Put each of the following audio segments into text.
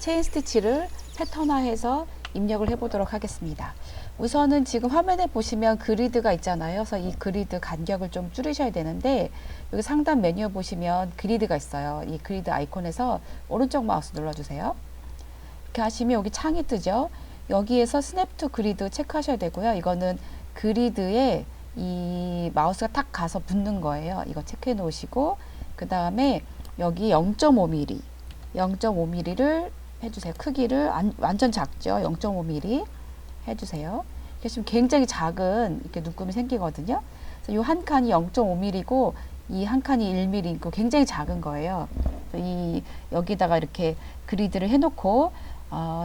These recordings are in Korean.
체인 스티치를 패턴화해서 입력을 해 보도록 하겠습니다. 우선은 지금 화면에 보시면 그리드가 있잖아요. 그래서 이 그리드 간격을 좀 줄이셔야 되는데, 여기 상단 메뉴에 보시면 그리드가 있어요. 이 그리드 아이콘에서 오른쪽 마우스 눌러주세요. 이렇게 하시면 여기 창이 뜨죠. 여기에서 스냅 투 그리드 체크하셔야 되고요. 이거는 그리드에 이 마우스가 탁 가서 붙는 거예요. 이거 체크해 놓으시고, 그 다음에 여기 0.5mm, 0.5mm를 해주세요. 크기를 완전 작죠. 0.5mm 해주세요. 이렇게 지금 굉장히 작은 이렇게 눈금이 생기거든요. 그래서 이 한 칸이 0.5mm고 이 한 칸이 1mm고 굉장히 작은 거예요. 이 여기다가 이렇게 그리드를 해놓고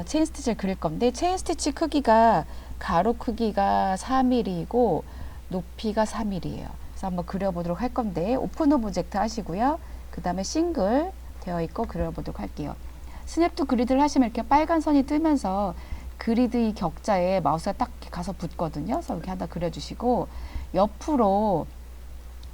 체인 스티치를 그릴 건데, 체인 스티치 크기가 가로 크기가 4mm이고 높이가 4mm예요. 그래서 한번 그려보도록 할 건데, 오픈 오브젝트 하시고요. 그 다음에 싱글 되어 있고 그려보도록 할게요. 스냅 투 그리드를 하시면 이렇게 빨간 선이 뜨면서 그리드 이 격자에 마우스가 딱 가서 붙거든요. 그래서 이렇게 하나 그려주시고, 옆으로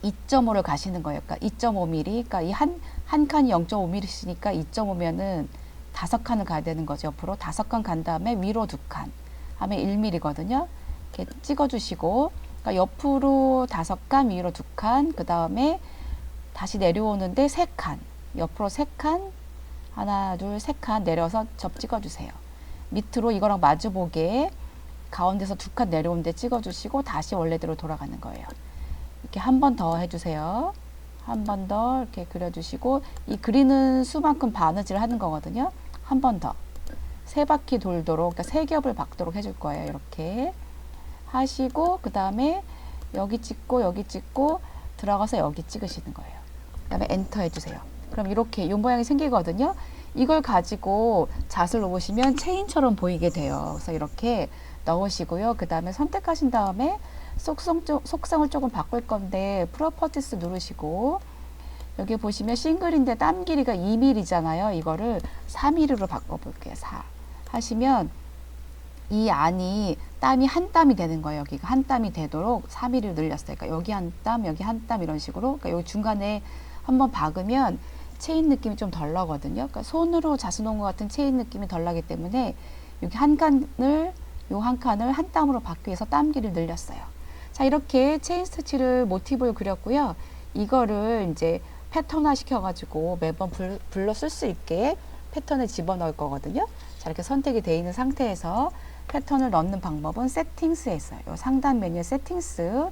2.5를 가시는 거예요. 그러니까 2.5mm, 그러니까 이 한 칸이 0.5mm시니까 2.5면은 5칸을 가야 되는 거죠. 옆으로 5칸 간 다음에 위로 2칸 하면 1mm거든요. 이렇게 찍어주시고, 그러니까 옆으로 5칸, 위로 2칸, 그 다음에 다시 내려오는데 3칸, 옆으로 3칸, 하나, 둘, 3칸 내려서 접 찍어주세요. 밑으로 이거랑 마주보게 가운데서 2칸 내려오는데 찍어주시고 다시 원래대로 돌아가는 거예요. 이렇게 한 번 더 해주세요. 한 번 더 이렇게 그려주시고, 이 그리는 수만큼 바느질을 하는 거거든요. 한 번 더. 3바퀴 돌도록, 그러니까 3겹을 박도록 해줄 거예요. 이렇게 하시고, 그 다음에 여기 찍고 들어가서 여기 찍으시는 거예요. 그 다음에 엔터 해주세요. 그럼 이렇게 이 모양이 생기거든요. 이걸 가지고 잣을 놓으시면 체인처럼 보이게 돼요. 그래서 이렇게 넣으시고요. 그 다음에 선택하신 다음에 속성을 조금 바꿀 건데 프로퍼티스 누르시고, 여기 보시면 싱글인데 땀 길이가 2mm잖아요. 이거를 4mm로 바꿔볼게요. 4 하시면 이 안이 땀이 한 땀이 되는 거예요. 여기가 한 땀이 되도록 4mm로 늘렸어요. 그러니까 여기 한 땀, 여기 한 땀 이런 식으로. 그러니까 여기 중간에 한번 박으면 체인 느낌이 좀 덜 나거든요. 그러니까 손으로 잣을 놓은 것 같은 체인 느낌이 덜 나기 때문에 여기 한 칸을, 요 한 칸을 한 땀으로 박기 위해서 땀 길이를 늘렸어요. 자, 이렇게 체인 스티치를 모티브를 그렸고요. 이거를 이제 패턴화 시켜가지고 매번 불러 쓸 수 있게 패턴에 집어넣을 거거든요. 자, 이렇게 선택이 되어 있는 상태에서 패턴을 넣는 방법은 세팅스에 있어요. 요 상단 메뉴에 세팅스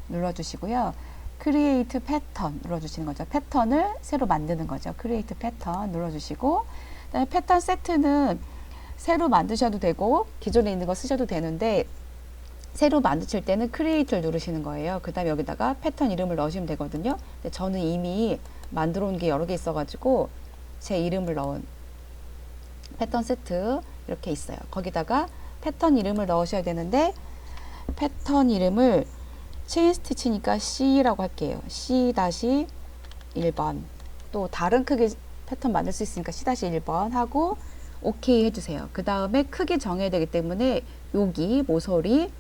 눌러주시고요. 크리에이트 패턴 눌러주시는 거죠. 패턴을 새로 만드는 거죠. 크리에이트 패턴 눌러주시고, 그다음에 패턴 세트는 새로 만드셔도 되고 기존에 있는 거 쓰셔도 되는데, 새로 만드실 때는 크리에이트를 누르시는 거예요. 그 다음에 여기다가 패턴 이름을 넣으시면 되거든요. 근데 저는 이미 만들어 온 게 여러 개 있어가지고 제 이름을 넣은 패턴 세트 이렇게 있어요. 거기다가 패턴 이름을 넣으셔야 되는데, 패턴 이름을 체인 스티치니까 C라고 할게요. C-1번. 또 다른 크기 패턴 만들 수 있으니까 C-1번 하고 OK 해주세요. 그 다음에 크기 정해야 되기 때문에 여기 모서리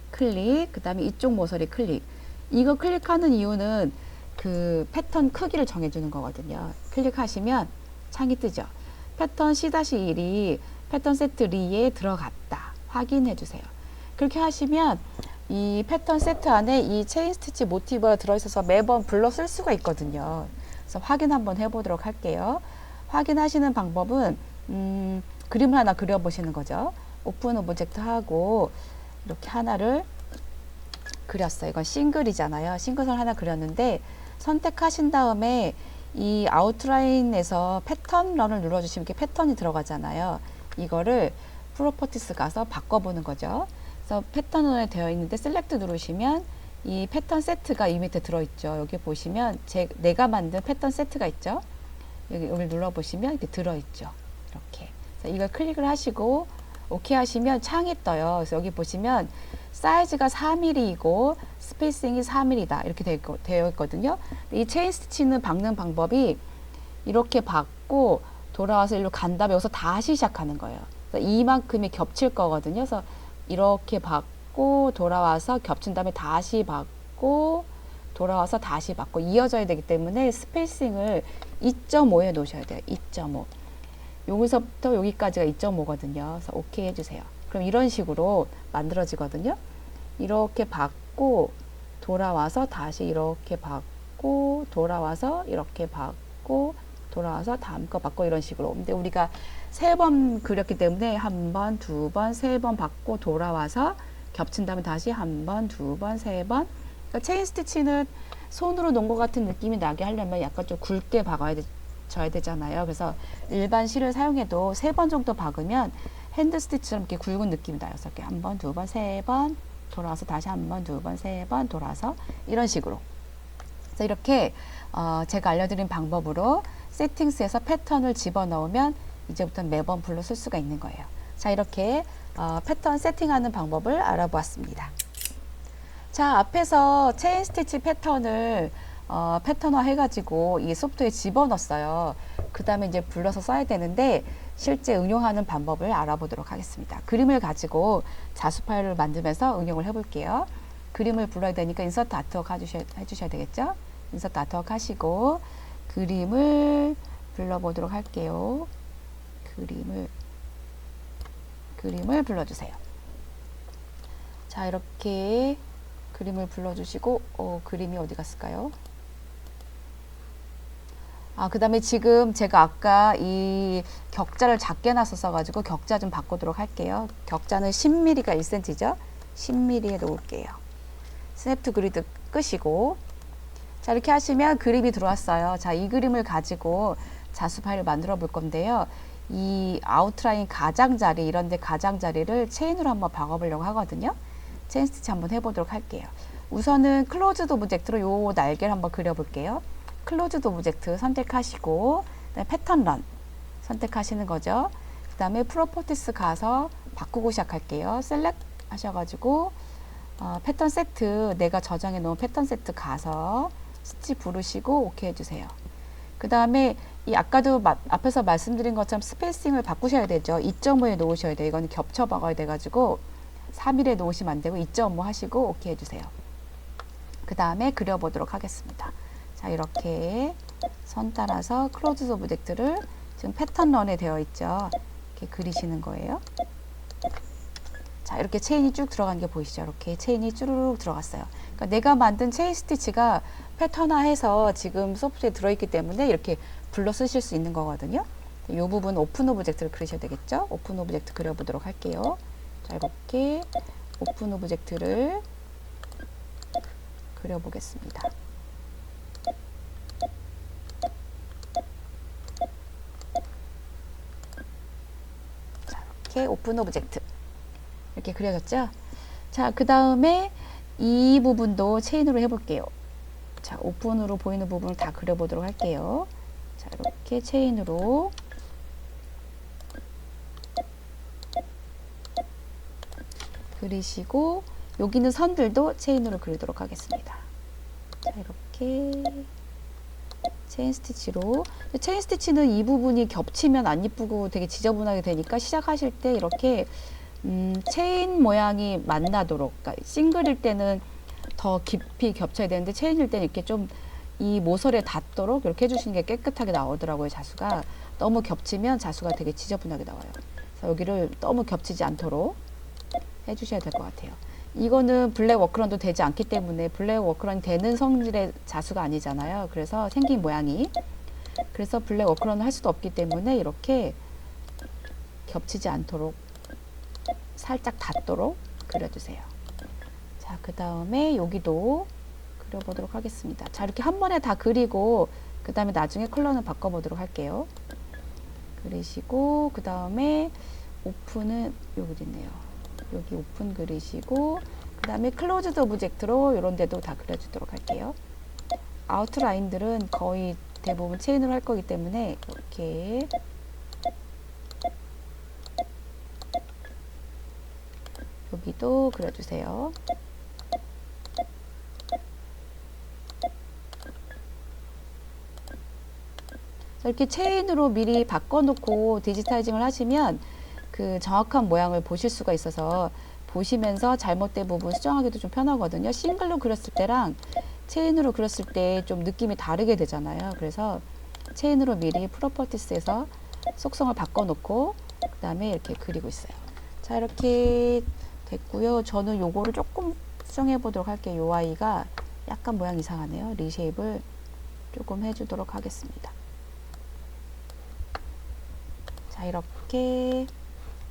클릭, 그 다음에 이쪽 모서리 클릭. 이거 클릭하는 이유는 그 패턴 크기를 정해주는 거거든요. 클릭하시면 창이 뜨죠. 패턴 C-1이 패턴 세트 리에 들어갔다. 확인해 주세요. 그렇게 하시면 이 패턴 세트 안에 이 체인 스티치 모티브가 들어있어서 매번 불러 쓸 수가 있거든요. 그래서 확인 한번 해보도록 할게요. 확인하시는 방법은 그림을 하나 그려보시는 거죠. 오픈 오브젝트 하고 이렇게 하나를 그렸어요. 이건 싱글이잖아요. 싱글선 하나 그렸는데, 선택하신 다음에 이 아웃라인에서 패턴런을 눌러주시면 이렇게 패턴이 들어가잖아요. 이거를 프로퍼티스 가서 바꿔보는 거죠. 그래서 패턴런에 되어 있는데 셀렉트 누르시면 이 패턴 세트가 이 밑에 들어있죠. 여기 보시면 내가 만든 패턴 세트가 있죠. 여기 눌러보시면 이렇게 들어있죠. 이렇게. 그래서 이걸 클릭을 하시고 오케이 하시면 창이 떠요. 그래서 여기 보시면 사이즈가 4mm이고 스페이싱이 4mm다 이렇게 되어 있거든요. 이 체인 스티치는 박는 방법이 이렇게 박고 돌아와서 일로 간 다음에 여기서 다시 시작하는 거예요. 그래서 이만큼이 겹칠 거거든요. 그래서 이렇게 박고 돌아와서 겹친 다음에 다시 박고 돌아와서 다시 박고 이어져야 되기 때문에 스페이싱을 2.5에 놓으셔야 돼요. 2.5. 여기서부터 여기까지가 2.5거든요. 그래서 오케이 해주세요. 그럼 이런 식으로 만들어지거든요. 이렇게 받고 돌아와서 다시 이렇게 받고 돌아와서 이렇게 받고 돌아와서 다음 거 받고 이런 식으로. 근데 우리가 3번 그렸기 때문에 한 번, 두 번, 3번 받고 돌아와서 겹친 다음에 다시 한 번, 두 번, 3번. 그러니까 체인 스티치는 손으로 놓은 것 같은 느낌이 나게 하려면 약간 좀 굵게 줘야 되잖아요. 그래서 일반 실을 사용해도 3번 정도 박으면 핸드 스티치처럼 이렇게 굵은 느낌이 나요. 그래서 이렇게 한 번, 두 번, 3번 돌아와서 다시 한 번, 두 번, 3번 돌아서 이런 식으로. 그래서 이렇게 제가 알려드린 방법으로 세팅스에서 패턴을 집어넣으면 이제부터는 매번 불러 쓸 수가 있는 거예요. 자, 이렇게 패턴 세팅하는 방법을 알아보았습니다. 자, 앞에서 체인 스티치 패턴을 패턴화 해가지고 이 소프트에 집어넣었어요. 그 다음에 이제 불러서 써야 되는데 실제 응용하는 방법을 알아보도록 하겠습니다. 그림을 가지고 자수 파일을 만들면서 응용을 해볼게요. 그림을 불러야 되니까 인서트 아트웍 해주셔야 되겠죠? 인서트 아트웍 하시고 그림을 불러보도록 할게요. 그림을 불러주세요. 자, 이렇게 그림을 불러주시고 그림이 어디 갔을까요? 그 다음에 지금 제가 아까 이 격자를 작게 놨었어 가지고 격자 좀 바꾸도록 할게요. 격자는 10mm가 1cm죠. 10mm에 놓을게요. 스냅2 그리드 끄시고 자, 이렇게 하시면 그림이 들어왔어요. 자, 이 그림을 가지고 자수 파일을 만들어 볼 건데요. 이 아웃라인 가장자리 이런 데 가장자리를 체인으로 한번 박아 보려고 하거든요. 체인 스티치 한번 해보도록 할게요. 우선은 클로즈드 오브젝트로 요 날개를 한번 그려볼게요. 클로즈드 오브젝트 선택하시고 그다음에 패턴 런 선택하시는 거죠. 그 다음에 프로퍼티스 가서 바꾸고 시작할게요. 셀렉 하셔가지고 패턴 세트 내가 저장해 놓은 패턴 세트 가서 스티치 부르시고 오케이 해주세요. 그 다음에 이 아까도 앞에서 말씀드린 것처럼 스페이싱을 바꾸셔야 되죠. 2.5에 놓으셔야 돼요. 이거는 겹쳐 박아야 돼가지고 3일에 놓으시면 안 되고 2.5 하시고 오케이 해주세요. 그 다음에 그려보도록 하겠습니다. 자, 이렇게 선 따라서 클로즈 오브젝트를 지금 패턴 런에 되어 있죠. 이렇게 그리시는 거예요. 자, 이렇게 체인이 쭉 들어가는 게 보이시죠? 이렇게 체인이 쭈루룩 들어갔어요. 그러니까 내가 만든 체인 스티치가 패턴화해서 지금 소프트에 들어있기 때문에 이렇게 불러 쓰실 수 있는 거거든요. 이 부분 오픈 오브젝트를 그리셔야 되겠죠? 오픈 오브젝트 그려보도록 할게요. 자, 이렇게 오픈 오브젝트를 그려보겠습니다. 자, 이렇게 오픈 오브젝트 이렇게 그려졌죠? 자, 그 다음에 이 부분도 체인으로 해볼게요. 자, 오픈으로 보이는 부분을 다 그려보도록 할게요. 자, 이렇게 체인으로 그리시고 여기는 선들도 체인으로 그리도록 하겠습니다. 자, 이렇게 체인 스티치로. 체인 스티치는 이 부분이 겹치면 안 이쁘고 되게 지저분하게 되니까 시작하실 때 이렇게 체인 모양이 만나도록, 그러니까 싱글일 때는 더 깊이 겹쳐야 되는데 체인일 때는 이렇게 좀 이 모서리에 닿도록 이렇게 해주시는 게 깨끗하게 나오더라고요. 자수가 너무 겹치면 자수가 되게 지저분하게 나와요. 그래서 여기를 너무 겹치지 않도록 해주셔야 될 것 같아요. 이거는 블랙 워크런도 되지 않기 때문에 블랙 워크런이 되는 성질의 자수가 아니잖아요. 그래서 생긴 모양이 그래서 블랙 워크런을 할 수도 없기 때문에 이렇게 겹치지 않도록 살짝 닿도록 그려주세요. 자, 그 다음에 여기도 그려보도록 하겠습니다. 자, 이렇게 한 번에 다 그리고 그 다음에 나중에 컬러는 바꿔보도록 할게요. 그리시고 그 다음에 오픈은 여기 있네요. 여기 오픈 그리시고 그 다음에 클로즈드 오브젝트로 이런 데도 다 그려주도록 할게요. 아웃라인들은 거의 대부분 체인으로 할 거기 때문에 이렇게 여기도 그려주세요. 이렇게 체인으로 미리 바꿔놓고 디지타이징을 하시면 그 정확한 모양을 보실 수가 있어서 보시면서 잘못된 부분 수정하기도 좀 편하거든요. 싱글로 그렸을 때랑 체인으로 그렸을 때 좀 느낌이 다르게 되잖아요. 그래서 체인으로 미리 프로퍼티스에서 속성을 바꿔놓고 그 다음에 이렇게 그리고 있어요. 자, 이렇게 됐고요. 저는 요거를 조금 수정해 보도록 할게요. 요 아이가 약간 모양 이상하네요. 리쉐입을 조금 해주도록 하겠습니다. 자, 이렇게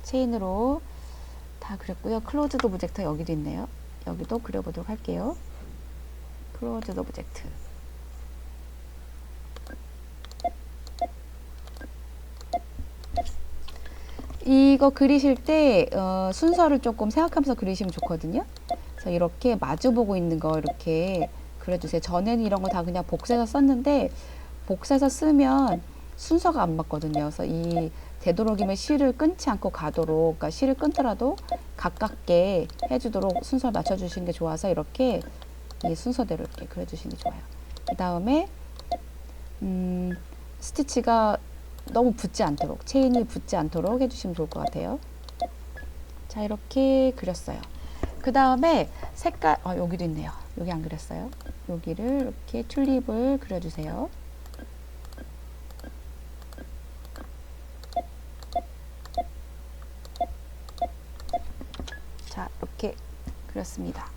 체인으로 다 그렸고요. 클로즈드 오브젝트 여기도 있네요. 여기도 그려보도록 할게요. 클로즈드 오브젝트. 이거 그리실 때 순서를 조금 생각하면서 그리시면 좋거든요. 그래서 이렇게 마주보고 있는 거 이렇게 그려주세요. 전에는 이런 거 다 그냥 복사해서 썼는데 복사해서 쓰면 순서가 안 맞거든요. 그래서 이 되도록이면 실을 끊지 않고 가도록, 그러니까 실을 끊더라도 가깝게 해주도록 순서를 맞춰주시는 게 좋아서 이렇게 이 순서대로 이렇게 그려주시는 게 좋아요. 그 다음에 스티치가 너무 붙지 않도록, 체인이 붙지 않도록 해주시면 좋을 것 같아요. 자, 이렇게 그렸어요. 그 다음에 색깔, 여기도 있네요. 여기 안 그렸어요. 여기를 이렇게 튤립을 그려주세요. 자, 이렇게 그렸습니다.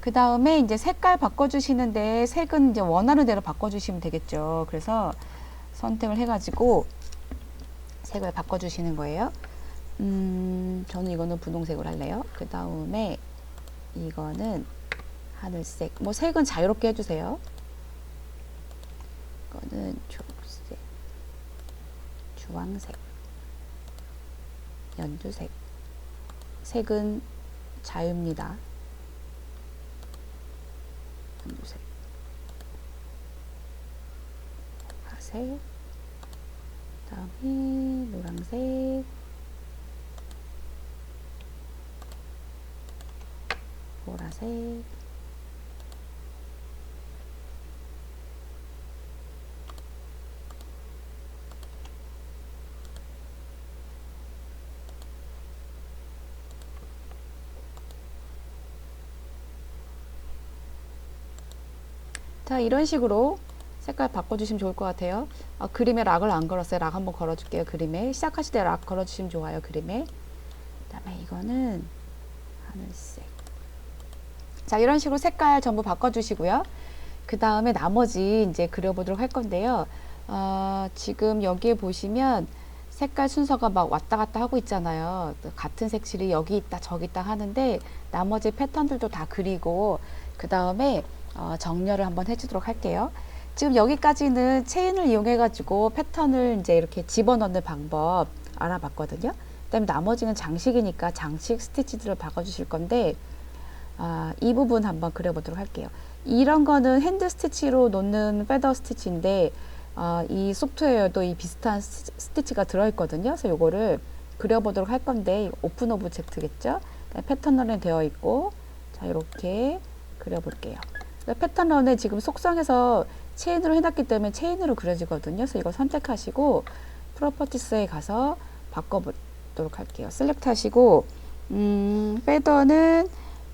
그 다음에 이제 색깔 바꿔주시는데 색은 이제 원하는 대로 바꿔주시면 되겠죠. 그래서 선택을 해가지고 색을 바꿔주시는 거예요. 저는 이거는 분홍색으로 할래요. 그 다음에 이거는 하늘색. 뭐 색은 자유롭게 해주세요. 이거는 초록색, 주황색, 연두색. 색은 자유입니다. 연두색, 파색, 그다음에 노란색, 보라색, 자, 이런 식으로 색깔 바꿔주시면 좋을 것 같아요. 그림에 락을 안 걸었어요. 락 한번 걸어줄게요. 그림에 시작하실 때 락 걸어주시면 좋아요. 그림에. 그 다음에 이거는 하늘색. 자, 이런 식으로 색깔 전부 바꿔주시고요. 그 다음에 나머지 이제 그려보도록 할 건데요. 지금 여기에 보시면 색깔 순서가 막 왔다 갔다 하고 있잖아요. 같은 색실이 여기 있다 저기 있다 하는데 나머지 패턴들도 다 그리고 그 다음에 정렬을 한번 해주도록 할게요. 지금 여기까지는 체인을 이용해 가지고 패턴을 이제 이렇게 집어넣는 방법 알아봤거든요. 그다음에 나머지는 장식이니까 장식 스티치들을 바꿔주실 건데 이 부분 한번 그려보도록 할게요. 이런 거는 핸드 스티치로 놓는 패더 스티치인데 이 소프트웨어도 이 비슷한 스티치가 들어있거든요. 그래서 요거를 그려보도록 할 건데 오픈 오브젝트겠죠. 패턴런에 되어 있고 자, 이렇게 그려볼게요. 패턴런에 지금 속성에서 체인으로 해놨기 때문에 체인으로 그려지거든요. 그래서 이거 선택하시고 프로퍼티스에 가서 바꿔보도록 할게요. 셀렉트 하시고 패더는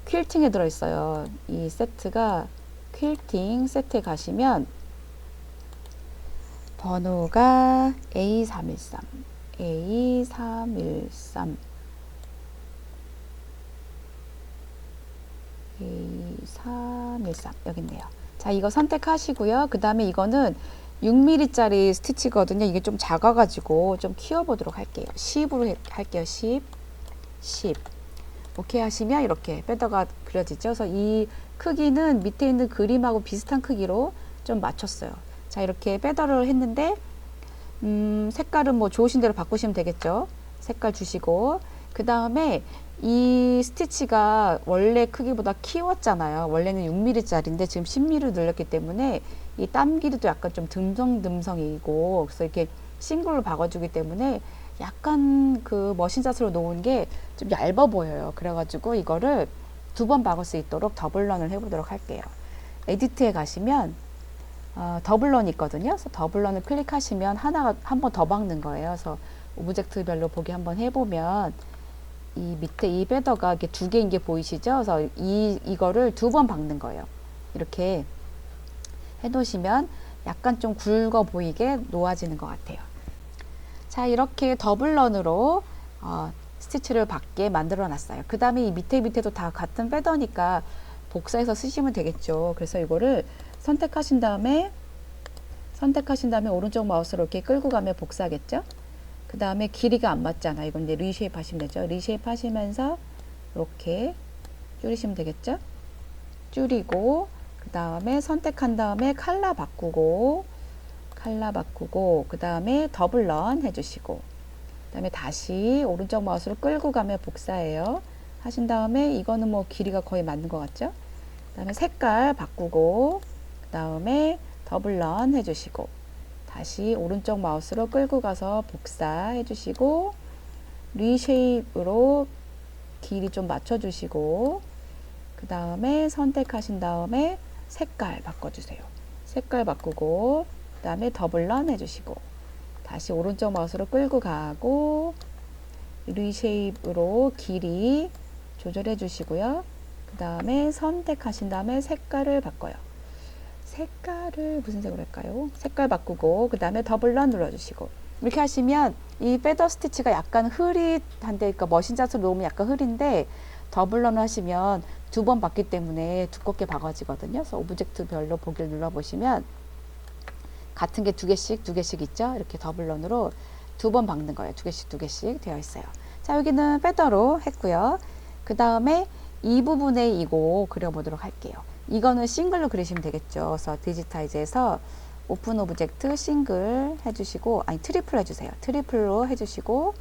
퀼팅에 들어있어요. 이 세트가 퀼팅 세트에 가시면 번호가 A313 A313 A313 여기 있네요. 자, 이거 선택하시고요. 그 다음에 이거는 6mm짜리 스티치거든요. 이게 좀 작아가지고 좀 키워보도록 할게요. 10으로 할게요. 10 오케이 하시면 이렇게 패더가 그려지죠. 그래서 이 크기는 밑에 있는 그림하고 비슷한 크기로 좀 맞췄어요. 자, 이렇게 패더를 했는데 색깔은 뭐 좋으신 대로 바꾸시면 되겠죠. 색깔 주시고 그 다음에 이 스티치가 원래 크기보다 키웠잖아요. 원래는 6mm짜리인데 지금 10mm 늘렸기 때문에 이 땀 길이도 약간 좀 듬성듬성이고 그래서 이렇게 싱글로 박아주기 때문에 약간 그 머신샷으로 놓은 게 좀 얇아 보여요. 그래가지고 이거를 2번 박을 수 있도록 더블런을 해보도록 할게요. 에디트에 가시면 더블런이 있거든요. 그래서 더블런을 클릭하시면 하나가 한 번 더 박는 거예요. 그래서 오브젝트별로 보기 한번 해보면 이 밑에 이 패더가 이렇게 2개인 게 보이시죠? 그래서 이거를 2번 박는 거예요. 이렇게 해놓으시면 약간 좀 굵어 보이게 놓아지는 것 같아요. 자, 이렇게 더블런으로 스티치를 받게 만들어 놨어요. 그 다음에 이 밑에도 다 같은 패턴이니까 복사해서 쓰시면 되겠죠. 그래서 이거를 선택하신 다음에 오른쪽 마우스로 이렇게 끌고 가면 복사하겠죠. 그 다음에 길이가 안 맞잖아. 이건 이제 리쉐입 하시면 되죠. 리쉐입 하시면서 이렇게 줄이시면 되겠죠. 줄이고, 그 다음에 선택한 다음에 컬러 바꾸고, 그 다음에 더블런 해주시고, 그 다음에 다시 오른쪽 마우스로 끌고 가면 복사해요. 하신 다음에 이거는 뭐 길이가 거의 맞는 것 같죠? 그 다음에 색깔 바꾸고, 그 다음에 더블런 해주시고, 다시 오른쪽 마우스로 끌고 가서 복사해 주시고, 리쉐입으로 길이 좀 맞춰주시고, 그 다음에 선택하신 다음에 색깔 바꿔주세요. 색깔 바꾸고, 그 다음에 더블런 해주시고, 다시 오른쪽 마우스로 끌고 가고, 리쉐입으로 길이 조절해 주시고요. 그 다음에 선택하신 다음에 색깔을 바꿔요. 색깔을 무슨 색으로 할까요? 색깔 바꾸고, 그 다음에 더블런 눌러주시고, 이렇게 하시면 이 패더 스티치가 약간 흐릿한데, 그러니까 머신샷으로 놓으면 약간 흐린데, 더블런 하시면 두 번 받기 때문에 두껍게 박아지거든요. 그래서 오브젝트별로 보기를 눌러보시면 같은 게 두 개씩 있죠. 이렇게 더블런으로 두 번 박는 거예요. 두 개씩 되어 있어요. 자, 여기는 패더로 했고요. 그 다음에 이 부분에 이거 그려보도록 할게요. 이거는 싱글로 그리시면 되겠죠. 그래서 디지타이즈에서 오픈 오브젝트 싱글 해주시고, 아니 트리플 해주세요. 트리플로 해주시고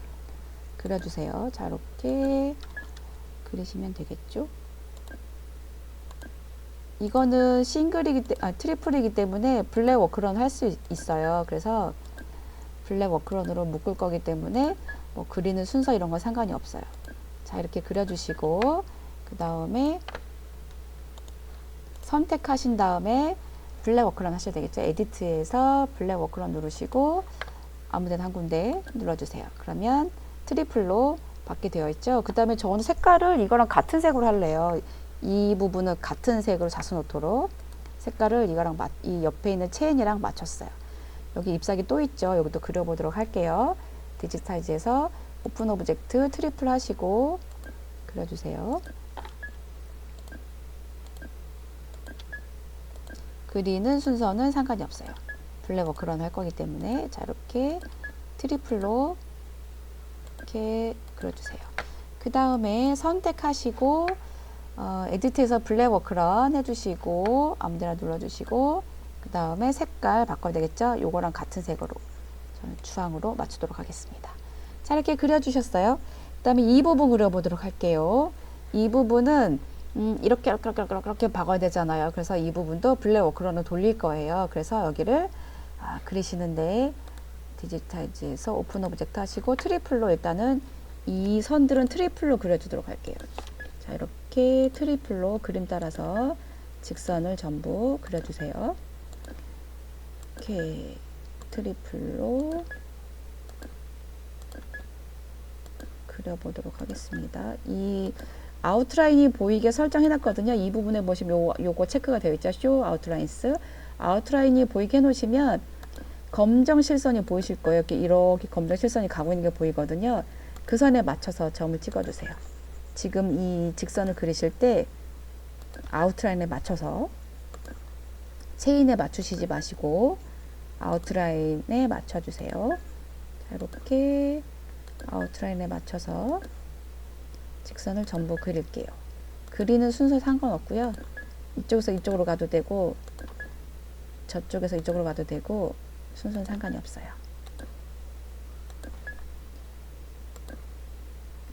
그려주세요. 자, 이렇게 그리시면 되겠죠. 이거는 트리플이기 때문에 블랙 워크런 할 수 있어요. 그래서 블랙 워크런으로 묶을 거기 때문에 뭐 그리는 순서 이런 건 상관이 없어요. 자, 이렇게 그려주시고, 그 다음에 선택하신 다음에 블랙 워크런 하셔야 되겠죠. 에디트에서 블랙 워크런 누르시고 아무데나 한 군데 눌러주세요. 그러면 트리플로 받게 되어 있죠. 그 다음에 저는 색깔을 이거랑 같은 색으로 할래요. 이 부분은 같은 색으로 자수노트로 색깔을 이거랑 이 옆에 있는 체인이랑 맞췄어요. 여기 잎사귀 또 있죠. 여기도 그려보도록 할게요. 디지타이즈에서 오픈 오브젝트 트리플 하시고 그려주세요. 그리는 순서는 상관이 없어요. 블랙 워크런 할 거기 때문에. 자, 이렇게 트리플로 이렇게 그려주세요. 그 다음에 선택하시고 에디트에서 블랙 워크런 해주시고 아무데나 눌러주시고, 그 다음에 색깔 바꿔야 되겠죠. 요거랑 같은 색으로 저는 주황으로 맞추도록 하겠습니다. 자, 이렇게 그려주셨어요. 그 다음에 이 부분 그려보도록 할게요. 이 부분은 이렇게 박아야 되잖아요. 그래서 이 부분도 블랙 워크런을 돌릴 거예요. 그래서 여기를 그리시는데 디지타이즈에서 오픈 오브젝트 하시고 트리플로 일단은 이 선들은 트리플로 그려주도록 할게요. 자, 이렇게 트리플로 그림 따라서 직선을 전부 그려주세요. 이렇게 트리플로 그려보도록 하겠습니다. 이 아웃라인이 보이게 설정해 놨거든요. 이 부분에 보시면 요거 체크가 되어 있죠. 쇼 아웃라인스. 아웃라인이 보이게 해 놓으시면 검정 실선이 보이실 거예요. 이렇게 검정 실선이 가고 있는 게 보이거든요. 그 선에 맞춰서 점을 찍어 주세요. 지금 이 직선을 그리실 때 아웃라인에 맞춰서 체인에 맞추시지 마시고 아웃라인에 맞춰 주세요. 자, 이렇게 아웃라인에 맞춰서 직선을 전부 그릴게요. 그리는 순서 상관없고요. 이쪽에서 이쪽으로 가도 되고 저쪽에서 이쪽으로 가도 되고 순서는 상관이 없어요.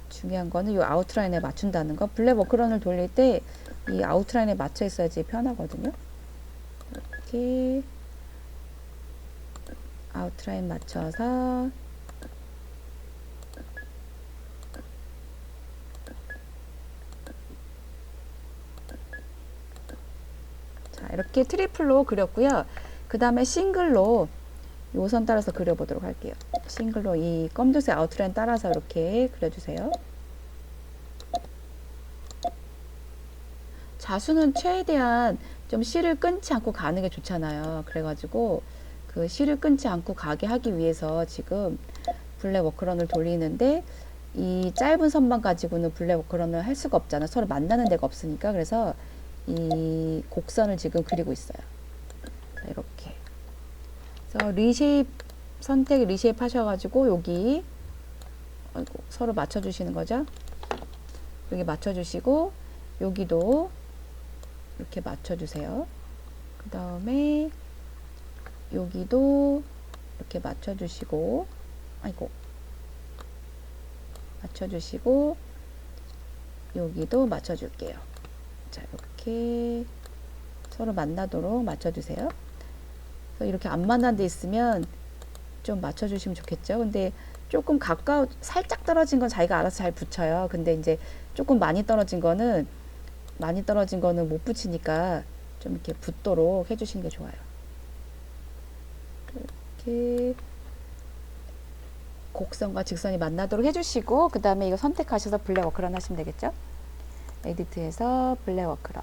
중요한 거는 이 아웃라인에 맞춘다는 거. 블랙 워크런을 돌릴 때 이 아웃라인에 맞춰 있어야지 편하거든요. 이렇게 아웃라인 맞춰서 자, 이렇게 트리플로 그렸고요. 그 다음에 싱글로 요 선 따라서 그려보도록 할게요. 싱글로 이 검정색 아웃라인 따라서 이렇게 그려주세요. 자수는 최대한 좀 실을 끊지 않고 가는 게 좋잖아요. 그래가지고 그 실을 끊지 않고 가게 하기 위해서 지금 블랙 워크런을 돌리는데 이 짧은 선만 가지고는 블랙 워크런을 할 수가 없잖아. 서로 만나는 데가 없으니까. 그래서 이 곡선을 지금 그리고 있어요. 자, 이렇게. 그래서 리쉐입 선택 리쉐입 하셔가지고 여기 서로 맞춰주시는 거죠. 여기 맞춰주시고 여기도 이렇게 맞춰주세요. 그 다음에 여기도 이렇게 맞춰주시고, 아이고, 맞춰주시고 여기도 맞춰줄게요. 자, 이렇게 서로 만나도록 맞춰주세요. 그래서 이렇게 안 만난 데 있으면 좀 맞춰주시면 좋겠죠. 근데 조금 살짝 떨어진 건 자기가 알아서 잘 붙여요. 근데 이제 조금 많이 떨어진 거는 못 붙이니까 좀 이렇게 붙도록 해주시는 게 좋아요. 이렇게 곡선과 직선이 만나도록 해주시고, 그 다음에 이거 선택하셔서 블랙 워크런 하시면 되겠죠. 에디트에서 블랙 워크런,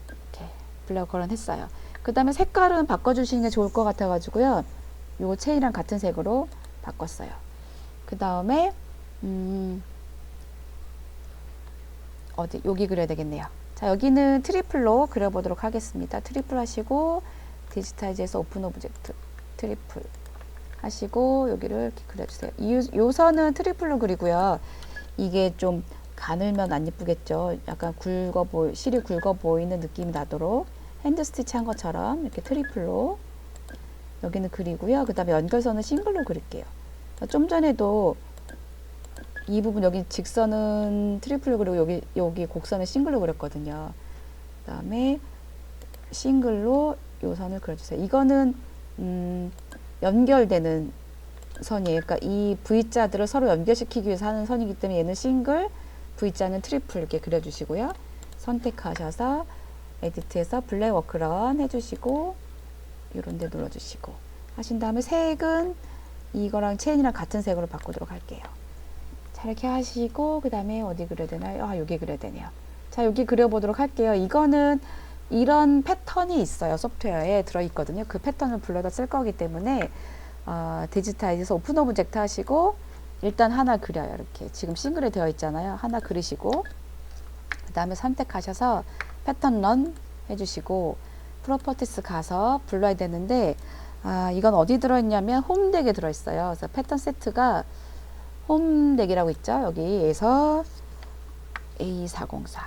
이렇게 블랙 워크런 했어요. 그 다음에 색깔은 바꿔주시는 게 좋을 것 같아 가지고요, 요 체이랑 같은 색으로 바꿨어요. 그 다음에 여기 그려야 되겠네요. 자, 여기는 트리플로 그려보도록 하겠습니다. 트리플 하시고 디지타이즈에서 오픈 오브젝트 트리플 하시고 여기를 이렇게 그려주세요. 요 선은 트리플로 그리고요. 이게 좀 가늘면 안 예쁘겠죠. 약간 실이 굵어 보이는 느낌이 나도록 핸드 스티치 한 것처럼 이렇게 트리플로 여기는 그리고요. 그 다음에 연결선은 싱글로 그릴게요. 좀 전에도 이 부분 여기 직선은 트리플로 그리고 여기 곡선은 싱글로 그렸거든요. 그 다음에 싱글로 요 선을 그려주세요. 이거는 연결되는 선이에요. 그러니까 이 V자들을 서로 연결시키기 위해서 하는 선이기 때문에 얘는 싱글, V자는 트리플 이렇게 그려주시고요. 선택하셔서 에디트에서 블랙 워크런 해주시고 이런 데 눌러주시고 하신 다음에 색은 이거랑 체인이랑 같은 색으로 바꾸도록 할게요. 자, 이렇게 하시고 그 다음에 어디 그려야 되나요? 아, 여기 그려야 되네요. 자, 여기 그려보도록 할게요. 이거는 이런 패턴이 있어요. 소프트웨어에 들어있거든요. 그 패턴을 불러다 쓸 거기 때문에 디지타이즈에서 오픈 오브젝트 하시고 일단 하나 그려요. 이렇게 지금 싱글에 되어 있잖아요. 하나 그리시고 그 다음에 선택하셔서 패턴 런 해주시고 프로퍼티스 가서 불러야 되는데 이건 어디 들어있냐면 홈덱에 들어있어요. 그래서 패턴 세트가 홈덱이라고 있죠. 여기에서 A404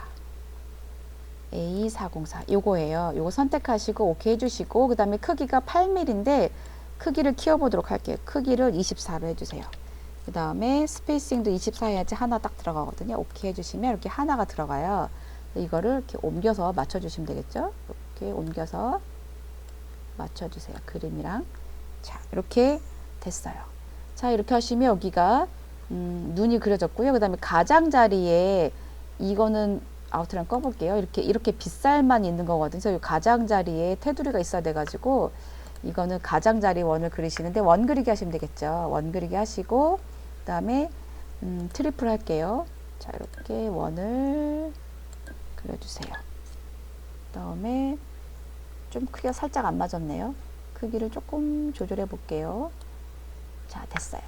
요거예요. 요거 선택하시고 오케이 해주시고 그 다음에 크기가 8mm인데 크기를 키워보도록 할게요. 크기를 24로 해주세요. 그 다음에 스페이싱도 24 해야지 하나 딱 들어가거든요. 오케이 해주시면 이렇게 하나가 들어가요. 이거를 이렇게 옮겨서 맞춰주시면 되겠죠. 이렇게 옮겨서 맞춰주세요. 그림이랑. 자, 이렇게 됐어요. 자, 이렇게 하시면 여기가 눈이 그려졌고요. 그 다음에 가장자리에 이거는 아웃라인 꺼볼게요. 이렇게 빗살만 있는 거거든요. 그래서 이 가장자리에 테두리가 있어야 돼가지고 이거는 가장자리 원을 그리시는데 원 그리기 하시면 되겠죠. 원 그리기 하시고 그 다음에 트리플 할게요. 자, 이렇게 원을 그려주세요. 그 다음에 좀 크기가 살짝 안 맞았네요. 크기를 조금 조절해 볼게요. 자, 됐어요.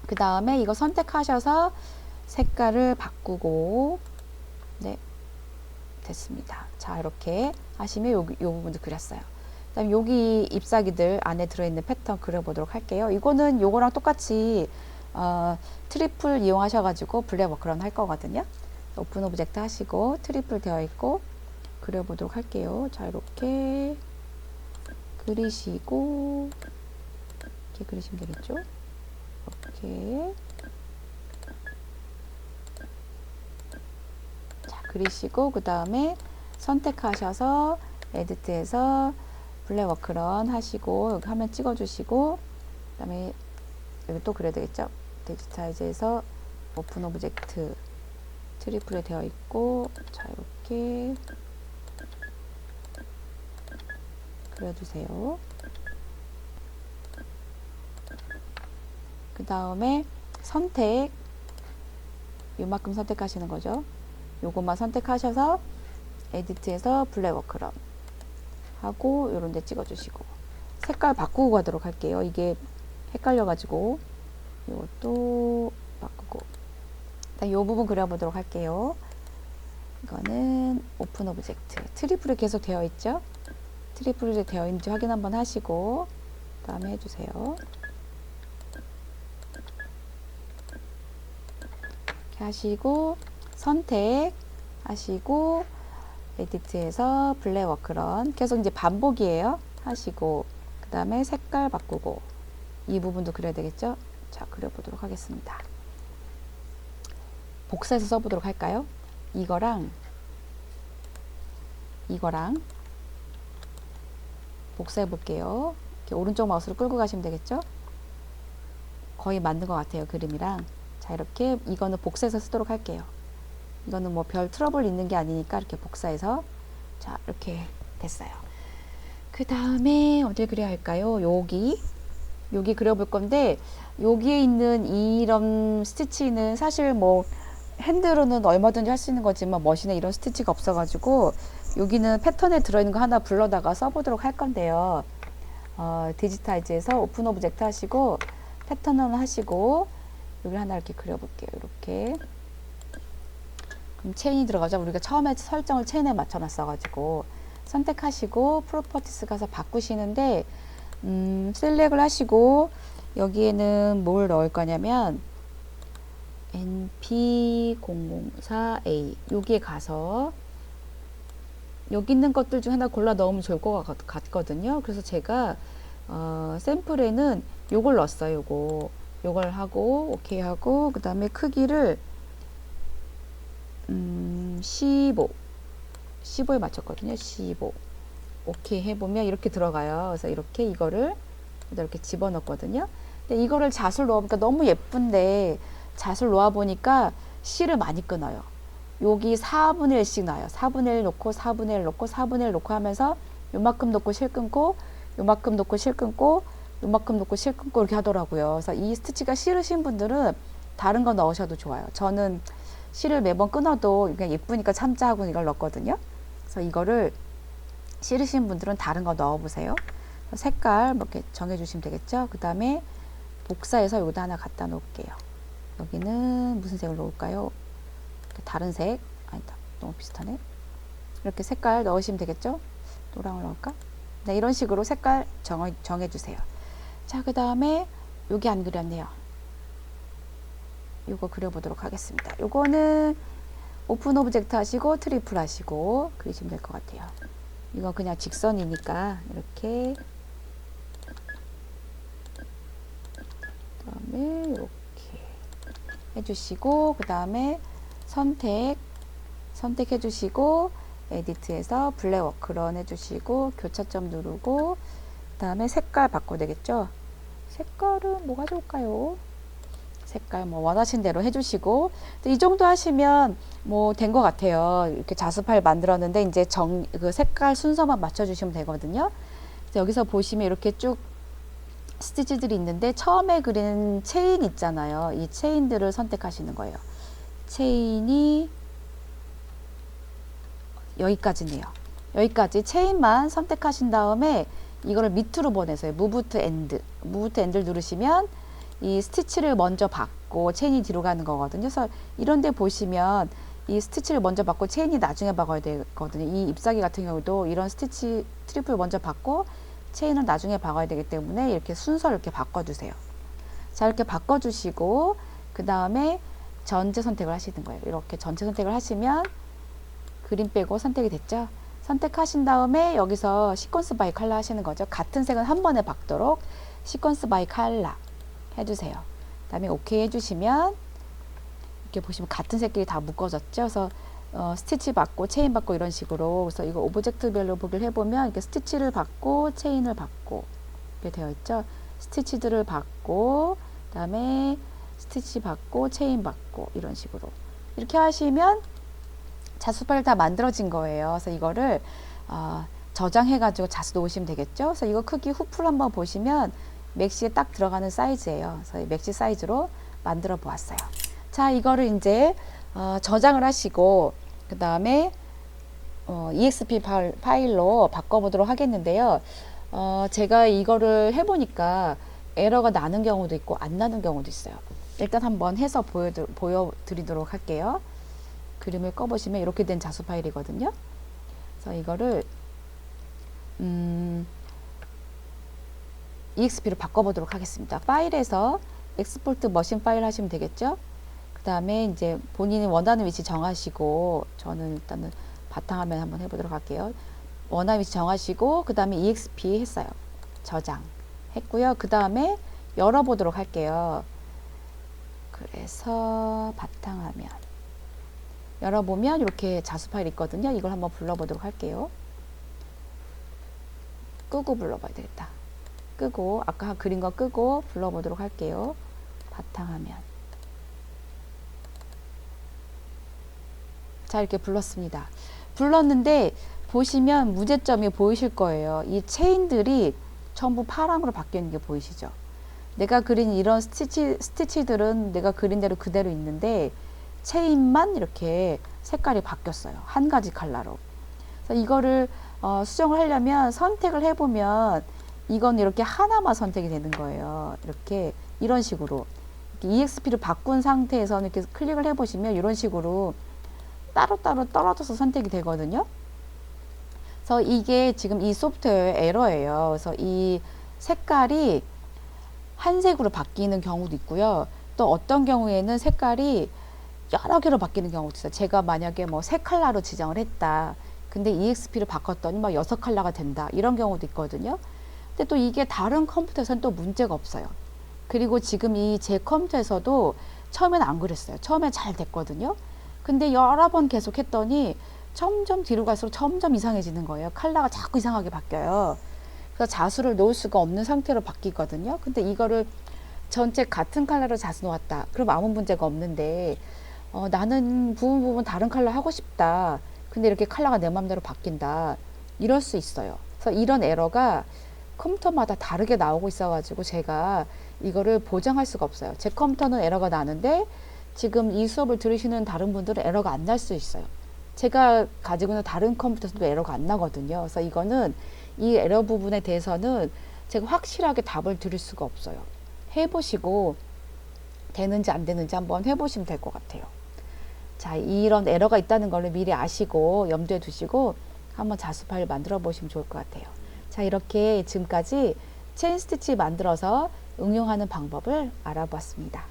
그 다음에 이거 선택하셔서 색깔을 바꾸고 네, 됐습니다. 자, 이렇게 하시면 요 부분도 그렸어요. 그 다음에 여기 잎사귀들 안에 들어있는 패턴 그려보도록 할게요. 이거는 요거랑 똑같이 트리플 이용하셔가지고 블랙 워크런 할 거거든요. 오픈 오브젝트 하시고 트리플 되어 있고 그려보도록 할게요. 자, 이렇게 그리시고 이렇게 그리시면 되겠죠. 이렇게 자, 그리시고 그 다음에 선택하셔서 에디트에서 블랙 워크런 하시고 여기 화면 찍어주시고 그 다음에 여기 또 그려야 되겠죠. 디지타이즈에서 오픈 오브젝트 트리플에 되어 있고 자, 이렇게 그려주세요. 그 다음에 선택 요만큼 선택하시는 거죠. 요것만 선택하셔서 에디트에서 블랙 워크런 하고 요런 데 찍어주시고 색깔 바꾸고 가도록 할게요. 이게 헷갈려가지고 이것도 바꾸고 일단 이 부분 그려보도록 할게요. 이거는 오픈 오브젝트. 트리플이 계속 되어 있죠? 트리플이 되어 있는지 확인 한번 하시고 그 다음에 해주세요. 이렇게 하시고 선택 하시고 에디트에서 블랙 워크런 계속 이제 반복이에요. 하시고 그 다음에 색깔 바꾸고 이 부분도 그려야 되겠죠? 자, 그려보도록 하겠습니다. 복사해서 써보도록 할까요? 이거랑 복사해 볼게요. 이렇게 오른쪽 마우스로 끌고 가시면 되겠죠? 거의 맞는 것 같아요, 그림이랑. 자, 이렇게 이거는 복사해서 쓰도록 할게요. 이거는 뭐 별 트러블 있는 게 아니니까 이렇게 복사해서 자, 이렇게 됐어요. 그 다음에 어딜 그려야 할까요? 여기 그려볼 건데 여기에 있는 이런 스티치는 사실 뭐 핸드로는 얼마든지 할 수 있는 거지만 머신에 이런 스티치가 없어가지고 여기는 패턴에 들어있는 거 하나 불러다가 써보도록 할 건데요. 디지타이즈에서 오픈 오브젝트 하시고 패턴을 하시고 여기 하나 이렇게 그려볼게요. 이렇게 그럼 체인이 들어가죠. 우리가 처음에 설정을 체인에 맞춰놨어가지고 선택하시고 프로퍼티스 가서 바꾸시는데 셀렉을 하시고 여기에는 뭘 넣을 거냐면 NP004A 여기에 가서 여기 있는 것들 중 하나 골라 넣으면 좋을 것 같거든요. 그래서 제가 샘플에는 요걸 넣었어요. 요걸 하고 오케이 하고 그 다음에 크기를 15에 맞췄거든요. 15 오케이 해보면 이렇게 들어가요. 그래서 이렇게 이거를 이렇게 집어넣거든요. 근데 이거를 잣을 넣으니까 너무 예쁜데 잣을 놓아보니까 실을 많이 끊어요. 여기 4분의 1씩 나요. 4분의 1 놓고 4분의 1 놓고 4분의 1 놓고 하면서 요만큼 놓고 실 끊고 요만큼 놓고 실 끊고 요만큼 놓고 실 끊고 이렇게 하더라고요. 그래서 이 스티치가 싫으신 분들은 다른 거 넣으셔도 좋아요. 저는 실을 매번 끊어도 그냥 예쁘니까 참자 하고 이걸 넣었거든요. 그래서 이거를 싫으신 분들은 다른 거 넣어보세요. 색깔 이렇게 정해주시면 되겠죠. 그 다음에 복사해서 여기다 하나 갖다 놓을게요. 여기는 무슨 색을 넣을까요? 다른 색 아니다, 너무 비슷하네. 이렇게 색깔 넣으시면 되겠죠. 노랑을 넣을까? 네, 이런 식으로 색깔 정해주세요. 자, 그 다음에 여기 안 그렸네요. 요거 그려보도록 하겠습니다. 요거는 오픈 오브젝트 하시고 트리플 하시고 그리시면 될 것 같아요. 이거 그냥 직선이니까 이렇게 그다음에 이렇게 해주시고 그 다음에 선택해 주시고 에디트에서 블랙 워크런 해주시고 교차점 누르고 그 다음에 색깔 바꿔야 되겠죠. 색깔은 뭐가 좋을까요? 색깔 뭐 원하신 대로 해주시고 이 정도 하시면 뭐 된 것 같아요. 이렇게 자수 파일 만들었는데 이제 그 색깔 순서만 맞춰주시면 되거든요. 여기서 보시면 이렇게 쭉 스티치들이 있는데 처음에 그린 체인 있잖아요. 이 체인들을 선택하시는 거예요. 체인이 여기까지네요. 여기까지 체인만 선택하신 다음에 이거를 밑으로 보내세요. 무브 투 엔드를 누르시면 이 스티치를 먼저 받고 체인이 뒤로 가는 거거든요. 그래서 이런 데 보시면 이 스티치를 먼저 받고 체인이 나중에 박아야 되거든요. 이 잎사귀 같은 경우도 이런 스티치 트리플 먼저 받고 체인을 나중에 박아야 되기 때문에 이렇게 순서를 이렇게 바꿔주세요. 자, 이렇게 바꿔주시고 그 다음에 전체 선택을 하시는 거예요. 이렇게 전체 선택을 하시면 그림 빼고 선택이 됐죠. 선택하신 다음에 여기서 시퀀스 바이 컬러 하시는 거죠. 같은 색은 한 번에 박도록 시퀀스 바이 컬러 해주세요. 그 다음에 오케이 해주시면 이렇게 보시면 같은 색끼리 다 묶어졌죠. 그래서 스티치 받고 체인 받고 이런 식으로 그래서 이거 오브젝트별로 보기를 해보면 이렇게 스티치를 받고 체인을 받고 이렇게 되어 있죠. 스티치들을 받고 그 다음에 스티치 받고 체인 받고 이런 식으로 이렇게 하시면 자수 파일 다 만들어진 거예요. 그래서 이거를 저장해 가지고 자수 놓으시면 되겠죠. 그래서 이거 크기 후플 한번 보시면 맥시에 딱 들어가는 사이즈예요. 그래서 맥시 사이즈로 만들어 보았어요. 자, 이거를 이제 저장을 하시고 그 다음에 EXP 파일로 바꿔보도록 하겠는데요. 제가 이거를 해보니까 에러가 나는 경우도 있고 안 나는 경우도 있어요. 일단 한번 해서 보여드리도록 할게요. 그림을 꺼보시면 이렇게 된 자수 파일이거든요. 그래서 이거를 EXP로 바꿔보도록 하겠습니다. 파일에서 엑스포트 머신 파일 하시면 되겠죠. 그 다음에 이제 본인이 원하는 위치 정하시고, 저는 일단은 바탕화면 한번 해보도록 할게요. 원하는 위치 정하시고, 그 다음에 EXP 했어요. 저장 했고요. 그 다음에 열어보도록 할게요. 그래서 바탕화면 열어보면 이렇게 자수 파일 있거든요. 이걸 한번 불러보도록 할게요. 끄고 불러봐야 되겠다. 끄고, 아까 그린 거 끄고 불러보도록 할게요. 바탕화면. 자, 이렇게 불렀습니다. 불렀는데 보시면 문제점이 보이실 거예요. 이 체인들이 전부 파랑으로 바뀌어 있는 게 보이시죠? 내가 그린 이런 스티치들은 내가 그린 대로 그대로 있는데 체인만 이렇게 색깔이 바뀌었어요. 한 가지 컬러로. 그래서 이거를 수정을 하려면 선택을 해보면 이건 이렇게 하나만 선택이 되는 거예요. 이렇게 이런 식으로 EXP를 바꾼 상태에서는 이렇게 클릭을 해보시면 이런 식으로 따로따로 떨어져서 선택이 되거든요. 그래서 이게 지금 이 소프트웨어의 에러예요. 그래서 이 색깔이 한 색으로 바뀌는 경우도 있고요. 또 어떤 경우에는 색깔이 여러 개로 바뀌는 경우도 있어요. 제가 만약에 뭐 세 컬러로 지정을 했다. 근데 EXP를 바꿨더니 막 6컬러가 된다. 이런 경우도 있거든요. 근데 또 이게 다른 컴퓨터에서는 또 문제가 없어요. 그리고 지금 이 제 컴퓨터에서도 처음에는 안 그랬어요. 처음엔 잘 됐거든요. 근데 여러 번 계속 했더니 점점 뒤로 갈수록 점점 이상해지는 거예요. 컬러가 자꾸 이상하게 바뀌어요. 그래서 자수를 놓을 수가 없는 상태로 바뀌거든요. 근데 이거를 전체 같은 컬러로 자수 놓았다. 그럼 아무 문제가 없는데 나는 부분 다른 컬러 하고 싶다. 근데 이렇게 컬러가 내 맘대로 바뀐다. 이럴 수 있어요. 그래서 이런 에러가 컴퓨터마다 다르게 나오고 있어가지고 제가 이거를 보장할 수가 없어요. 제 컴퓨터는 에러가 나는데 지금 이 수업을 들으시는 다른 분들은 에러가 안 날 수 있어요. 제가 가지고 있는 다른 컴퓨터에서도 에러가 안 나거든요. 그래서 이거는 이 에러 부분에 대해서는 제가 확실하게 답을 드릴 수가 없어요. 해보시고 되는지 안 되는지 한번 해보시면 될 것 같아요. 자, 이런 에러가 있다는 걸 미리 아시고 염두에 두시고 한번 자수 파일 만들어 보시면 좋을 것 같아요. 자, 이렇게 지금까지 체인 스티치 만들어서 응용하는 방법을 알아보았습니다.